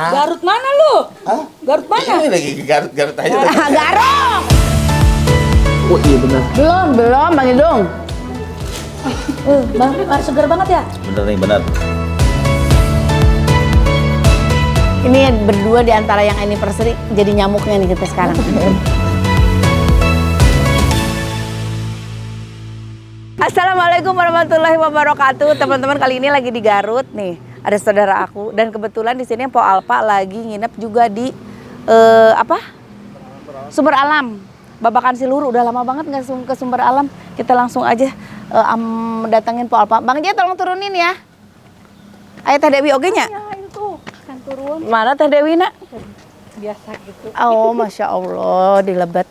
Garut mana lu? Hah? Garut mana? Ini lagi Garut aja. Garut. Oh iya benar. Belum, Bang Idung. Bang, segar banget ya? Bener nih, benar. Ini berdua di antara yang anniversary jadi nyamuknya nih kita sekarang. Assalamualaikum warahmatullahi wabarakatuh. Teman-teman, kali ini lagi di Garut nih. Ada saudara aku dan kebetulan di sini Po Alpa lagi nginep juga di Sumber Alam. Babakan Siluru, udah lama banget nggak ke Sumber Alam. Kita langsung aja datangin Po Alpa. Bang J, tolong turunin ya. Ayo Teh Dewi oge nya. Ya itu kan turun. Mana Teh Dewi nak? Biasa gitu. Oh, Masya Allah, dilebet.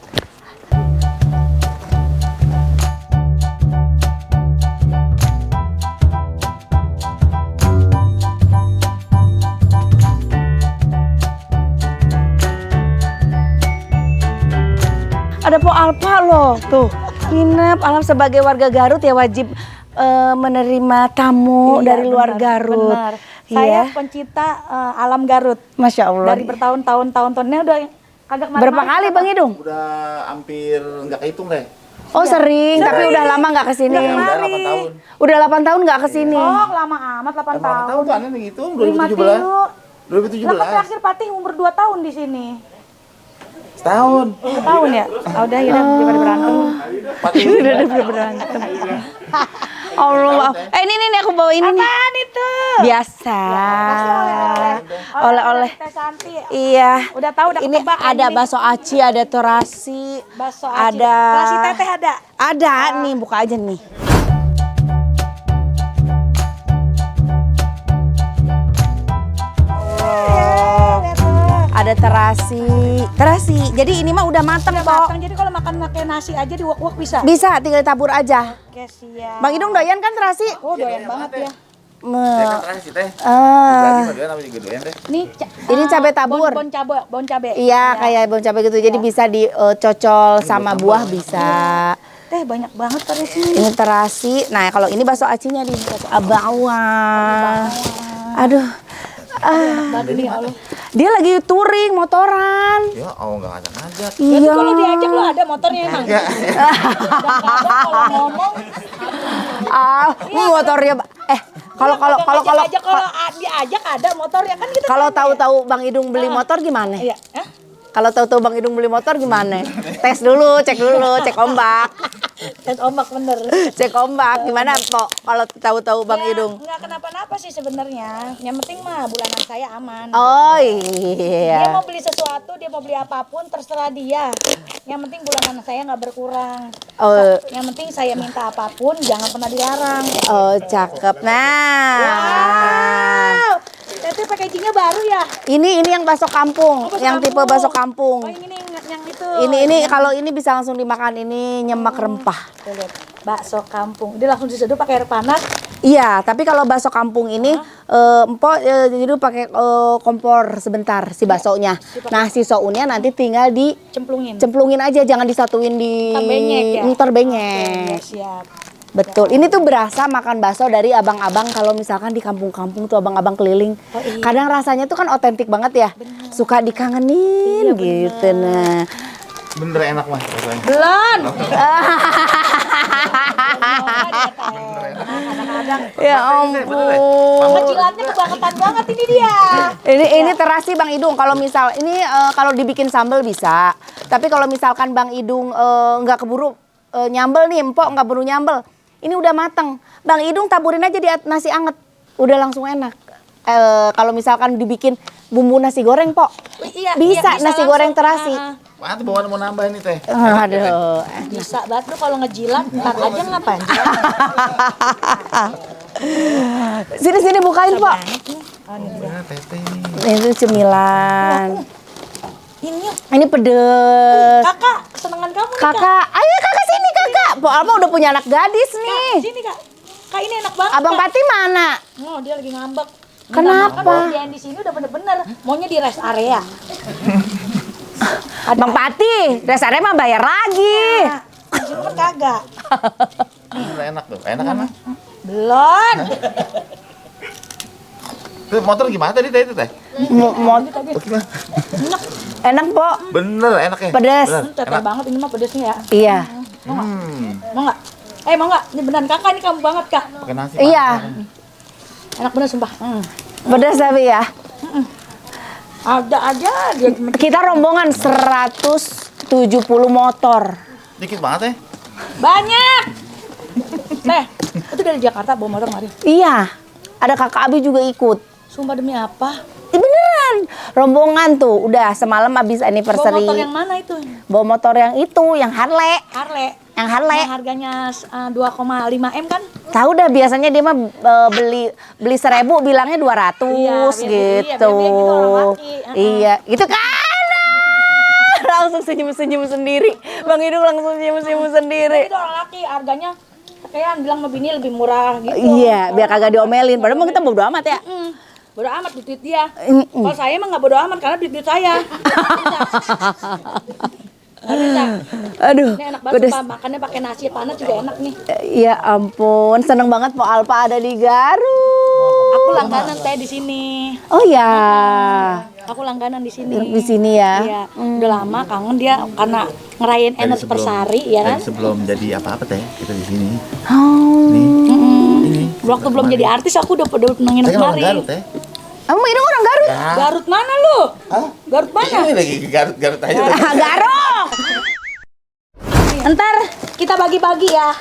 Ada Po Alpa loh, tuh nginep. Alam sebagai warga Garut ya wajib menerima tamu dari luar Garut. Benar. Saya Iya. pencinta alam Garut. Masya Allah. Dari bertahun-tahun udah kagak kemana-mana. Berapa kali Bang Idung? Udah hampir nggak kehitung deh. Oh sering, tapi udah lama nggak kesini. Ya, udah 8 tahun. Udah 8 tahun nggak kesini. Oh, lama amat 8 Emang tahun. tahun tuh aneh ngitung 5 2017. tilu. 2017. Lah terakhir Patih umur 2 tahun di sini. Setahun. 2 tahun ya? Oh, udah ya daripada berantem. Udah berantem. Allah. Ini aku bawa ini nih. Apaan itu? Biasa. Oleh-oleh. Teh Santi. Iya. Udah tahu udah Ini ketebak ada ini. bakso aci, ada terasi. Bakso aci. Ada. Terasi teteh ada. Ada nih, buka aja nih. Ada terasi. Jadi ini mah udah mateng, Udah Po. matang, jadi kalau makan pakai nasi aja di wok-wok bisa. Bisa, tinggal tabur aja. Oke, siap. Bang Idung doyan kan terasi? Oh, doyan banget ya. Saya kan terakhir sih teh. Ah. Lagi doyan apa juga doyan teh. Ini cabai tabur. Bon cabai. Iya, kayak bon cabai gitu. Jadi bisa dicocol sama buah bisa. Teh banyak banget pada sini. Ini terasi. Nah, kalau ini bakso acinya di bawah. Aduh. Baduy ya Allah. Dia lagi touring motoran. Ya, nggak ngajak-ngajak. Jadi kalau diajak lo ada motornya emang. Ya. Udah kagak kalau ngomong. Motornya kalau diajak diajak ada motornya kan kita. kalau tanya. tahu-tahu Bang Idung beli motor gimana? Iya, Hah? Kalau tahu-tahu Bang Idung beli motor gimana? Tes dulu, cek ombak. Dan ombak bener. Cek ombak gimana, Po? Kalau tahu-tahu Bang Idung. Enggak kenapa-napa sih sebenarnya. Yang penting mah bulanan saya aman. Oh Dia iya. mau beli sesuatu, dia mau beli apapun terserah dia. Yang penting bulanan saya nggak berkurang. Oh, Yang penting saya minta apapun jangan pernah dilarang. oh cakep. Nah. Wow. Tapi packagingnya baru ya? Ini yang bakso kampung, Oh, bakso yang tipe kampung. bakso kampung. Oh ini yang itu. Ini kalau ini bisa langsung dimakan, ini nyemak rempah. Tuh, lihat. Bakso kampung. Dia langsung diseduh pakai air panas. Iya, tapi kalau bakso kampung ini empok jadi pakai kompor sebentar si baksonya. Nah, si sounnya nanti tinggal Cemplungin. aja, jangan disatuin di Ntar benyek ya? ntar benyek. Oke, siap. Betul. Ini tuh berasa makan bakso dari abang-abang kalau misalkan di kampung-kampung tuh abang-abang keliling. Oh, iya. Kadang rasanya tuh kan otentik banget ya. Suka dikangenin gitu. Nah. Bener enak mah rasanya. Belum. Ya ampun. Kecilannya kebangetan banget ini dia. Ini terasi Bang Idung. Kalau misal ini kalau dibikin sambal bisa. Tapi kalau misalkan Bang Idung nggak keburu nyambel nih, empok nggak buru nyambel. Ini udah mateng. Bang Idung taburin aja di nasi anget. Udah langsung enak. Kalau misalkan dibikin bumbu nasi goreng, Pok. Bisa nasi langsung. goreng terasi. Wah, tuh bawaan mau nambah ini teh. Aduh. Bisa banget lu kalau ngejilat ntar aja ngapain? Sini bukain, Pok. Nah, teteh ini. Itu cemilan. Ini Ini pedes. kakak, kesenangan kamu nih kak. Kakak, ayo kakak sini kakak. Po Alma udah punya anak gadis Kak, nih. sini kak. Kak ini enak banget. Abang Kak. Pati mana? Oh, dia lagi ngambek. Kenapa? Kan dia yang di sini udah bener-bener maunya di rest area. Bang Pati, dasarnya mah bayar lagi. Nah, di sini kan kagak. Bener enak tuh. Enak kan? Belum. Tuh motor gimana tadi teh itu teh? Gimana? Enak, Po. Bener enak ya. Pedes. Bener, Teteh enak. banget ini mah pedesnya ya. Iya. Mau nggak? Mau nggak? Ini beneran kakak, ini kamu banget kak. Pakai nasi. Iya. Enak bener sumpah. Pedes tapi ya. Ada aja dia. Kita rombongan 170 motor. Dikit banget ya. Banyak. Teh, itu dari Jakarta bawa motor mari. Iya. Ada kakak Abi juga ikut. Sumpah demi apa? Beneran. Rombongan tuh. Udah semalam habis Bawa anniversary. motor yang mana itu? Bawa motor yang itu, yang Harley. Harley. Yang Harley. Yang harganya 2,5 M kan? Tahu dah biasanya dia mah beli 1.000 bilangnya 200 Iya, biar gitu. dia gitu orang laki. Iya, gitu kan. Langsung senyum-senyum sendiri. Bang Idung langsung senyum-senyum sendiri. Itu orang laki harganya kayak bilang sama bini lebih murah gitu. Iya, biar kagak diomelin. Padahal mah kita bodo amat ya. Bodo amat duit dia. Kalau saya emang nggak bodo amat karena duit saya. Nggak bisa. Aduh, Ini enak banget pedes. Pak. Makannya pakai nasi panas juga enak nih. Ya ampun, seneng banget Po Alpa ada di Garut. Aku langganan teh di sini. Oh ya, Aku langganan di sini. di sini ya. Iya. Udah lama kangen dia karena ngerayain anniversary ya kan. Dari sebelum jadi apa-apa teh kita di sini. Oh. Ini. Waktu belum jadi artis aku udah nginep Saya orang kemari. Garut teh. Kamu Idung orang Garut? Ya. Garut mana lu? Hah? Garut mana? Ini lagi Garut aja. Garut. Ntar kita bagi-bagi ya.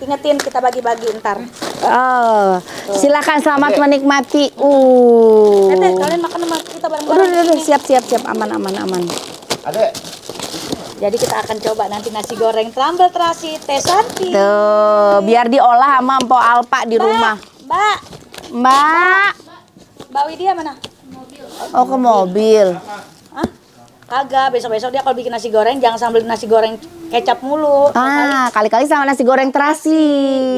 Ingetin kita bagi-bagi ntar. Oh, silakan selamat menikmati. Teh, kalian makan sama kita Udah, bareng-bareng. siap, aman. Ada. Jadi kita akan coba nanti nasi goreng trambel terasi teh Santi. Tuh, biar diolah sama Mpok Alpa di rumah. Mbak, Mbak, Widya mana? oh ke mobil. Hah? Kagak, besok-besok dia kalau bikin nasi goreng jangan sambil nasi goreng kecap mulu. Ah, kali-kali sama nasi goreng terasi.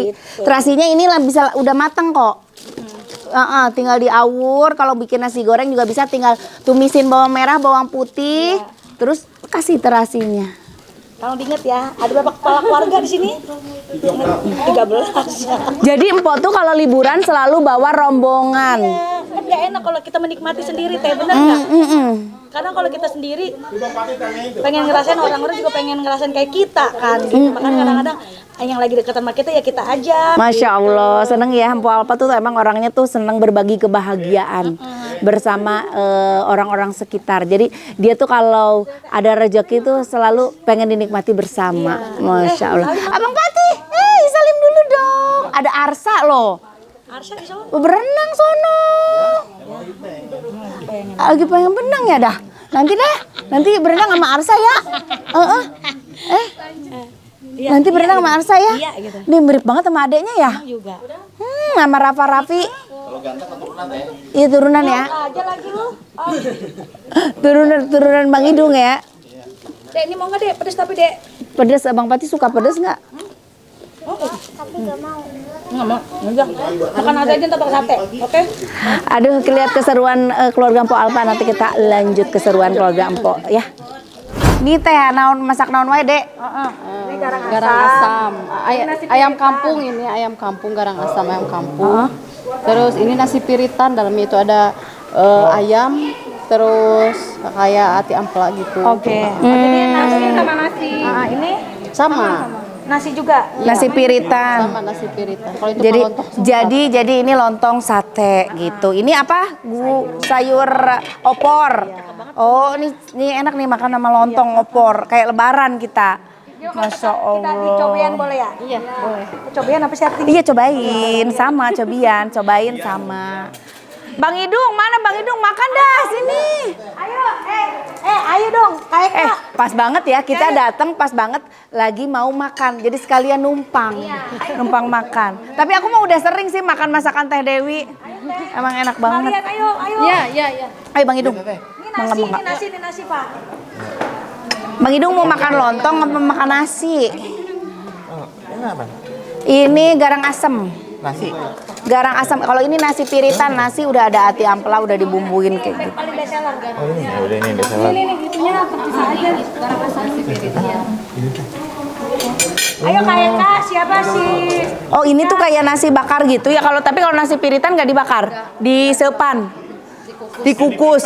Gitu. Terasinya ini lah bisa udah mateng kok. Tinggal diawur. Kalau bikin nasi goreng juga bisa tinggal tumisin bawang merah, bawang putih, terus kasih terasinya. Kalau diinget ya, ada berapa kepala keluarga di sini? 13. Jadi Empok tuh kalau liburan selalu bawa rombongan. Kan gak enak kalau kita menikmati sendiri teh, bener nggak? Karena kalau kita sendiri pengen ngerasain, orang-orang juga pengen ngerasain kayak kita kan. Gitu. Makanya kadang-kadang yang lagi deket sama kita ya kita ajak. Masya Allah, seneng ya Mpok Alpa tuh emang orangnya tuh seneng berbagi kebahagiaan bersama orang-orang sekitar. Jadi dia tuh kalau ada rezeki tuh selalu pengen dinikmati bersama. Masya Allah. Abang Patih, salim dulu dong. Ada Arsa loh. Arsya di sana. Berenang sono. Lagi pengen berenang ya dah. Nanti berenang sama Arsa ya. Iya, Nanti berenang sama Arsa ya. Iya gitu. Ini mirip banget sama adeknya ya. Juga. Sama Rafa Raffi. Kalau ganteng keturunan teh. Iya turunan ya. Aja lagi lu. Turunan Bang Idung ya. Dek, ini mau nggak dek? Pedes tapi dek. Pedes, Abang Pati suka pedes nggak? Nggak mau. Udah. Makan aja aja ntar pakai sate. Oke? Aduh, lihat keseruan keluarga Mpok Alpa. Nanti kita lanjut keseruan keluarga Mpok ya. Ini teh naon masak naon wae, Dek? Ini garang Garang asam. Ayam kampung ini, ayam kampung, garang asam ayam kampung. Terus ini nasi piritan, dalamnya itu ada ayam, terus kayak ati ampela gitu. Oke. Jadi nasi sama nasi. Ini Sama. nasi juga. Nasi piritan. Sama nasi piritan. Kalau itu Jadi lontong semua. jadi ini lontong sate gitu. Ini apa? Sayur opor. Oh, ini enak nih makan sama lontong opor kayak lebaran kita. Masya Kita di Allah. cobain boleh ya? Iya, boleh. Cobain apa sih artinya? Iya cobain cobain sama. Bang Idung, mana Bang Idung? Makan dah sini. Ayo, ayo dong. Kayak Pas banget ya, kita datang pas banget lagi mau makan. Jadi sekalian numpang makan. Tapi aku mah udah sering sih makan masakan Teh Dewi. Emang enak banget. kalian ayo. Iya, iya, iya. Ayo Bang Idung. Ini nasi Pak. Bang Idung mau makan lontong apa makan nasi? Ini apa? Ini garang asem. Nasi. Garang asam. Kalau ini nasi piritan, nasi udah ada ati ampela, udah dibumbuin kayak gitu. Paling best seller. Oh ini ya udah ini biasa lah. Ini itunya bisa aja. Ayo Kak, siapa sih? Oh ini tuh kayak nasi bakar gitu ya. Kalau nasi piritan nggak dibakar, disepan. Dikukus.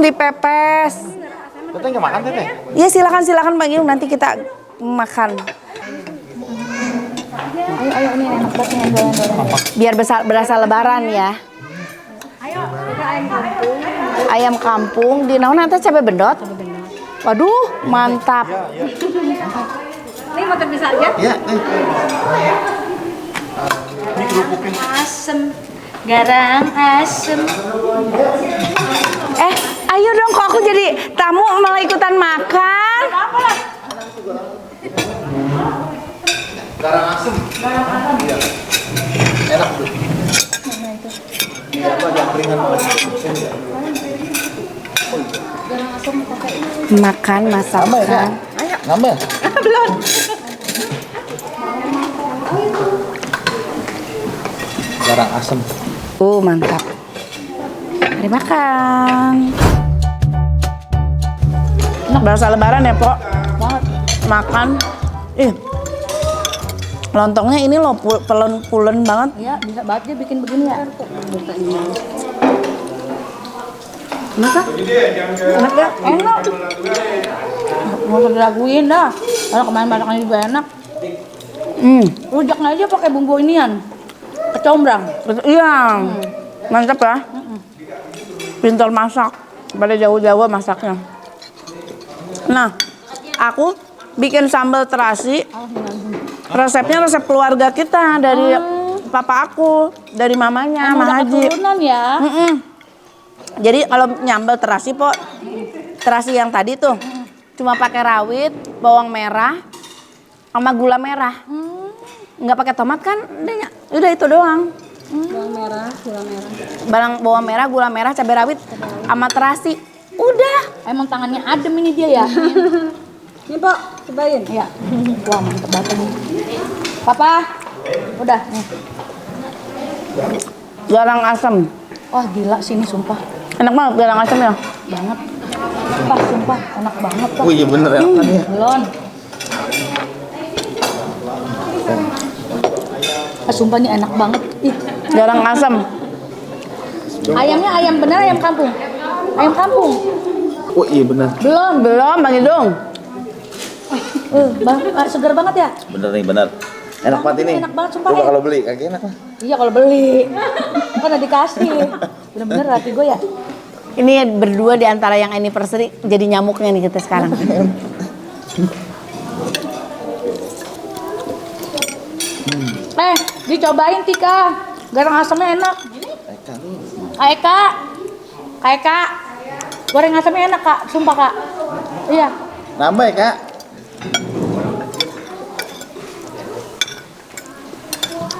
Dipepes. Teteh nggak makan teteh? Ya silakan Bang Idung, nanti kita makan. Ayo ini enak banget nih goyang-goyang. Biar berasa lebaran ya. Ayam kampung di naon teh cabai bendot. Waduh, mantap. Ini mau bisa lihat? Iya. Asem, garang asem. Ayo dong, kok aku jadi tamu malah ikutan makan. Garang asem. Iya. Enak tuh. Iya, apa yang ringan Makan masakan. Nambah. Belum. Garang asem. Mantap. Mari makan. Enak berasa lebaran ya, Pok. Banget. Makan. Lontongnya ini loh pulen banget. Iya, bisa banget dia bikin begini ya. Masa? Enak ya? Enak. Nggak usah diraguin dah. Kalau kemarin masakannya juga enak. Rujaknya aja pakai bumbu inian. Kecombrang. Iya. Mantap ya. Pintar masak. Pada jauh-jauh masaknya. Nah, aku bikin sambal terasi. Resepnya resep keluarga kita dari papa aku, dari mamanya, Emang Mah udah Haji. keturunan ya. Jadi kalau nyambel terasi, Pok, terasi yang tadi tuh cuma pakai rawit, bawang merah, sama gula merah. Nggak pakai tomat kan? Udah itu doang. Bawang merah, gula merah. Bawang merah, gula merah, cabai rawit, sama terasi. Udah. Emang tangannya adem ini dia ya. Ini Pak, cobain. Iya. Wah mantep banget ini. Papa, udah nih. Garang asam. Wah gila sih ini sumpah. Enak banget garang asam ya. Banget. Sumpah enak banget Pak. Oh iya bener ya. Belum. Sumpah ini enak banget. Ih, Garang asam. ayamnya ayam bener ayam kampung. Ayam kampung. Oh iya bener. Belum, Bang Idung. Seger banget ya? Bener nih bener. Enak banget ini. Enak banget, sumpah, Coba ya. kalau beli kagak enak lah. Iya kalau beli. Kan udah dikasih. Bener-bener hati gue ya. Ini berdua di antara yang anniversary jadi nyamuknya nih kita sekarang. Dicobain Tika. Garang asamnya enak. Kak Eka. Goreng asamnya enak Kak, sumpah Kak. Iya. Nambah ya Kak.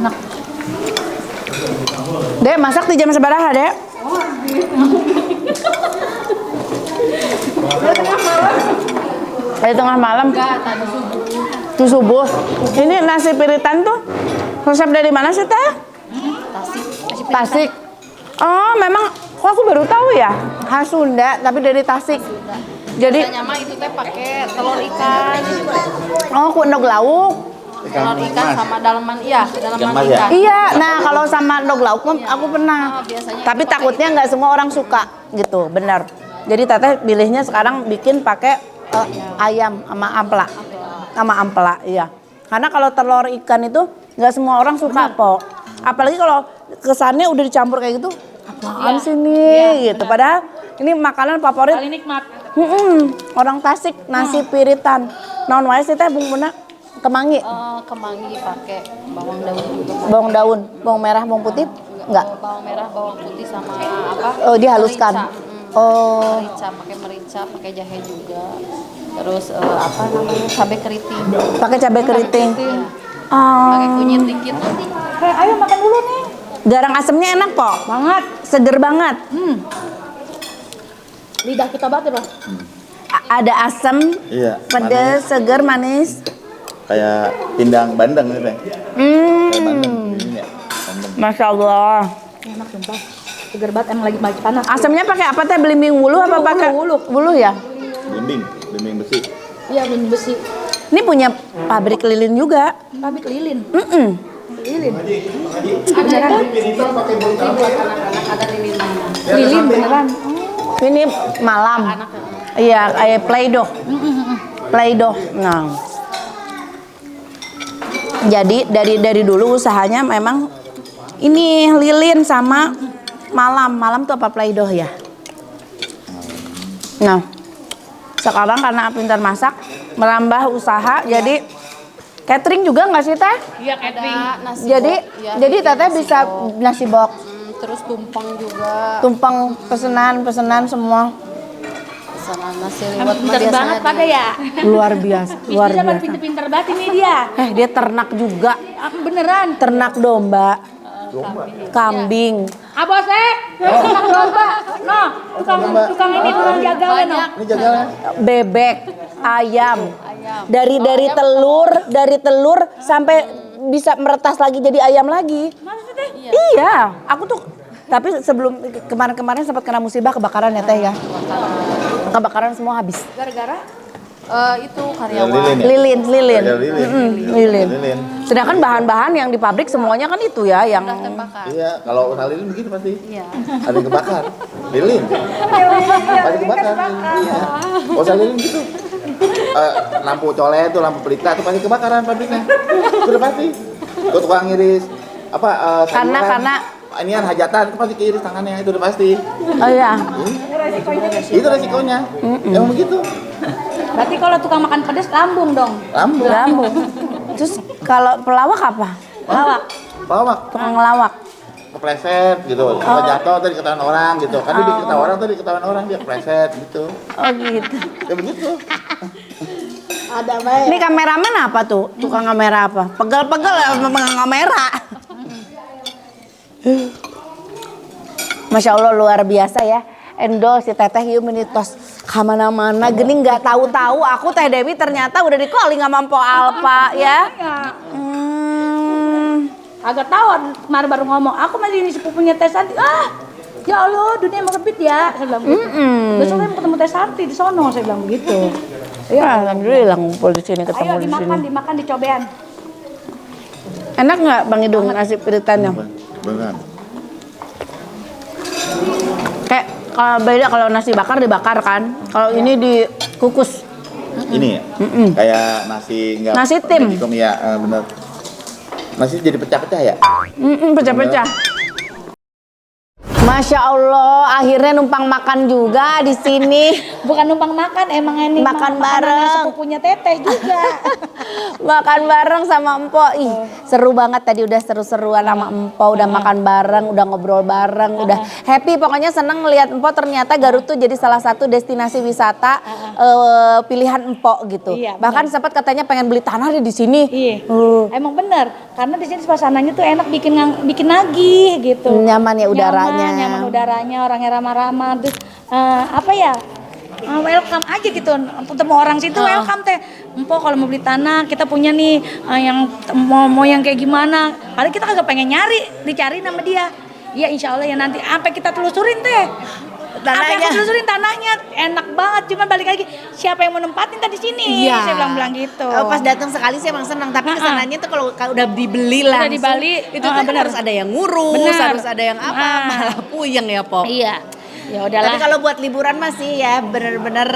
Enak. Dek, masak di jam sebaraha, Dek? Dari tengah malam. Tuh subuh. Ini nasi piritan tuh resep dari mana sih, Teh? Tasik. Oh, memang kok aku baru tahu ya. Khas Sunda tapi dari Tasik. Jadi Nyama itu teh pakai telur ikan. oh kuendog lauk. Telur ikan sama dalaman Ikan mas ya? ikan. Iya, nah kalau sama dog lauk aku pernah. biasanya Tapi takutnya nggak semua orang suka gitu, benar. Jadi Teteh pilihnya sekarang bikin pakai ayam sama ampela, iya. Karena kalau telur ikan itu nggak semua orang suka, Pok. Apalagi kalau kesannya udah dicampur kayak gitu, apaan sih nih gitu. Padahal ini makanan favorit. Paling nikmat. Orang Tasik nasi piritan. Naon wae sih Teh bumbunya? Kemangi. Kemangi pakai bawang daun juga. Bawang daun, bawang merah, bawang putih? Enggak. Bawang merah, bawang putih sama apa? Oh, dihaluskan. Merica. Oh. Merica, pakai jahe juga. Terus apa namanya? Cabai keriting. Pakai cabai keriting. Pakai kunyit dikit. Ayo makan dulu nih. Garang asemnya enak, Pok. Banget. Seger banget. Lidah kita banget ya, Bang. Ada asam, Iya. pedes, seger, manis. Kayak pindang bandeng gitu ya. Kayak bandeng ini ya. Bandeng. Masya Allah. Enak sumpah. Seger banget emang lagi panas. Asamnya pakai apa Teh? Belimbing wulu apa pakai wulu ya? Blimbing besi. Iya, bumbu besi. Ini punya pabrik lilin juga. Pabrik lilin. Mm-mm. Lilin. Ada yang buat anak-anak, ada lilin. Lilin beneran. Ini malam. Iya, kayak Play-Doh. Play-Doh. Nah. Jadi dari dulu usahanya memang ini lilin sama malam. Malam tuh apa Play-Doh ya? Nah, sekarang karena pintar masak, merambah usaha jadi catering juga nggak sih Teh? Iya, catering. Jadi Teteh bisa nasi box, Terus tumpeng juga. tumpeng pesanan semua. Pesanan nasi liwet mah Pinter banget biasanya pada ya. Luar biasa, luar Istrinya pada biasa. pinter-pinter banget ini dia. Dia ternak juga, Beneran. ternak domba, kambing. Abosek. Tukang domba. No, tukang ini tukang jagal no. Ini jagalnya. Bebek, ayam. Dari telur sampai bisa meretas lagi jadi ayam lagi. Maksudnya? Iya, aku tuh tapi sebelum kemarin sempat kena musibah kebakaran ya Teh ya. Kebakaran semua habis. Gara-gara itu Ya, karyawan. lilin ya. Lilin. Ya, lilin. Lilin. Lilin. Sedangkan bahan-bahan yang di pabrik semuanya kan itu ya yang Terbakar. Iya, kalau usaha lilin begitu pasti. Iya. Ada yang kebakar. Lilin. Pasti kebakar. Iya. Usaha lilin gitu. Lampu colet tuh, lampu pelita tuh pasti kebakaran pabriknya. Sudah pasti. Tuh tukang ngiris karena ini kan hajatan itu pasti keiris tangannya, itu udah pasti. oh iya. Itu resikonya. Emang begitu. berarti kalau tukang makan pedas lambung dong. Lambung. Lambung. Terus kalau pelawak apa? Lawak. Lawak. Tukang ngelawak. Kepleset gitu. Kalau jatuh tadi ketahuan orang gitu. Kan dia diketahuan orang tadi ketahuan orang dia kepleset gitu. Oh gitu. Ya begitu. Ini kameramen apa tuh? Tukang kamera apa? Pegel-pegel ya memegang kamera. Masya Allah luar biasa ya. Endo si Teteh yuk menitos kemana-mana gini nggak tahu-tahu aku Teh Dewi ternyata udah di calling sama Mpo Alpa ya. Agak tahu kemarin baru ngomong, aku masih ini sepupunya Teh Santi. Ya Allah, dunia sempit ya. Saya bilang begitu. Besok saya mau ketemu Teh Santi di sono, saya bilang begitu. Ya alhamdulillah ngumpul di sini ketemu Ayo di sini. dimakan dicobain. Enak nggak Bang Idung nasi piritannya? Benar. Kayak kalau beda kalau nasi bakar dibakar kan, kalau ini dikukus. Ini ya. Kayak nasi enggak. Nasi tim. Ya, benar. Nasi jadi pecah-pecah ya? Pecah-pecah. Masya Allah, akhirnya numpang makan juga di sini. Bukan numpang makan, emang ini Makan makanan bareng. sepupunya Teteh juga. Makan bareng sama Empo. Ih, seru banget tadi udah seru-seruan sama Empo, udah makan bareng, udah ngobrol bareng, udah happy. Pokoknya seneng ngeliat Empo ternyata Garut tuh jadi salah satu destinasi wisata pilihan Empo gitu. Iya, bahkan sempat katanya pengen beli tanah di sini. Iya. Emang bener, karena di sini suasananya tuh enak bikin nagih gitu. Nyaman ya udaranya. Nyaman udaranya, orangnya ramah-ramah, terus apa ya? Welcome aja gitu, ketemu orang situ welcome Teh. Empo kalau mau beli tanah kita punya nih yang mau yang kayak gimana. Paling kita kagak pengen dicari nama dia. Iya insya Allah ya nanti sampai kita telusurin Teh. Apa yang telusurin tanahnya enak banget, cuma balik lagi siapa yang mau nempatin tadi sini? Iya. Saya bilang gitu. Pas datang sekali sih emang senang, tapi kesananya tuh kalau udah dibeli langsung. Udah dibeli, itu kan bener. harus ada yang ngurus, Bener. harus ada yang apa, malah puyeng ya, Po. Iya. Ya Tapi udahlah. kalau buat liburan masih ya bener-bener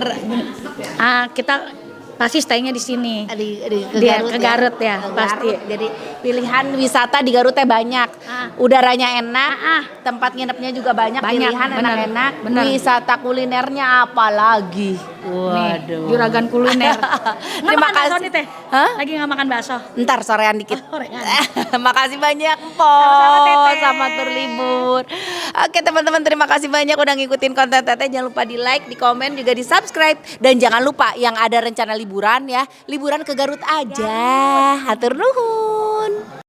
Kita pasti stay-nya di sini. ke Garut ya, Ke pasti. Garut. Jadi pilihan wisata di Garut teh banyak. Udaranya enak, tempat nginepnya juga banyak, pilihan bener. enak-enak. Bener. Wisata kulinernya apa lagi? Nih, juragan kuliner. Terima kasih. Bakso nih Teh. Hah? Lagi nggak makan bakso. Ntar sorean dikit. Makasih banyak, Po. Sama-sama, Teteh. Selamat berlibur. Oke, teman-teman, terima kasih banyak udah ngikutin konten Teteh. Jangan lupa di like, di komen, juga di subscribe. Dan jangan lupa yang ada rencana liburan ya, liburan ke Garut aja. Hatur nuhun.